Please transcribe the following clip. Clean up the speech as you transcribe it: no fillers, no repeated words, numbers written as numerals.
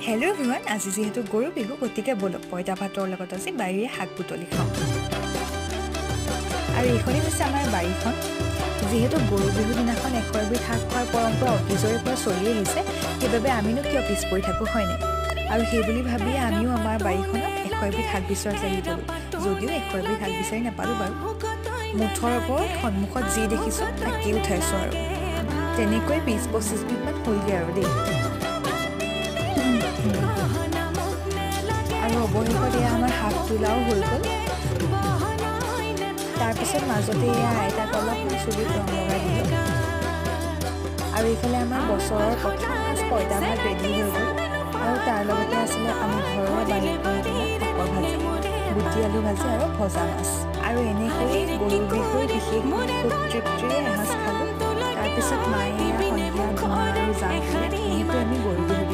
Hello' everyone, আজি যিহেতু গৰু বিহু গতিকে বলক পঁইতা ভাতৰ লগত আজি বাৰীৰে শাক বুটলি খাওঁ। আৰু এইখনেই হৈছে আমাৰ বাৰীখন। যিহেতু গৰু বিহুৰ দিনাখন এশ এবিধ শাক খোৱাৰ পৰম্পৰা অতীজৰে পৰা চলি আহিছে, সেইবাবে আমিনো কিয় পিছ পৰি থাকোঁ হয়নে? আৰু সেইবুলি ভাবিয়ে আমিও আমাৰ বাৰীখনত এশ এবিধ শাক বিচৰাত লাগি গ'লোঁ। যদিও এশ এবিধ শাক বিচাৰি নাপালোঁ বাৰু, মুঠৰ ওপৰত সন্মুখত যি দেখিছোঁ তাকেই উঠাইছোঁ আৰু তেনেকৈ ২০-২৫ বিধমান হ'লগৈ আৰু দেই। আৰু অৱশেষত এয়া আমাৰ শাক তোলাও হৈ গ'ল। তাৰপিছত মাজতে এয়া আইতাক অলপমান চুলিত ৰং লগাই দিলোঁ। আৰু এইফালে আমাৰ বছৰৰ প্ৰথম সাজ পঁইতা ভাত ৰেডি হৈ গ'ল। আৰু তাৰ লগতে আছিলে আমি ঘৰৰ বাৰীত কৰি তোলা শাকৰ ভাজি, গুটি আলু ভাজি আৰু ভজা মাছ। আৰু এনেকৈয়ে গৰু বিহুৰ বিশেষ খুব তৃপ্তিৰে এসাঁজ খালোঁ। তাৰপিছত মায়ে সন্ধিয়া ধূনা আৰু জাল খালে। এনেকৈ আমি গৰু বিহু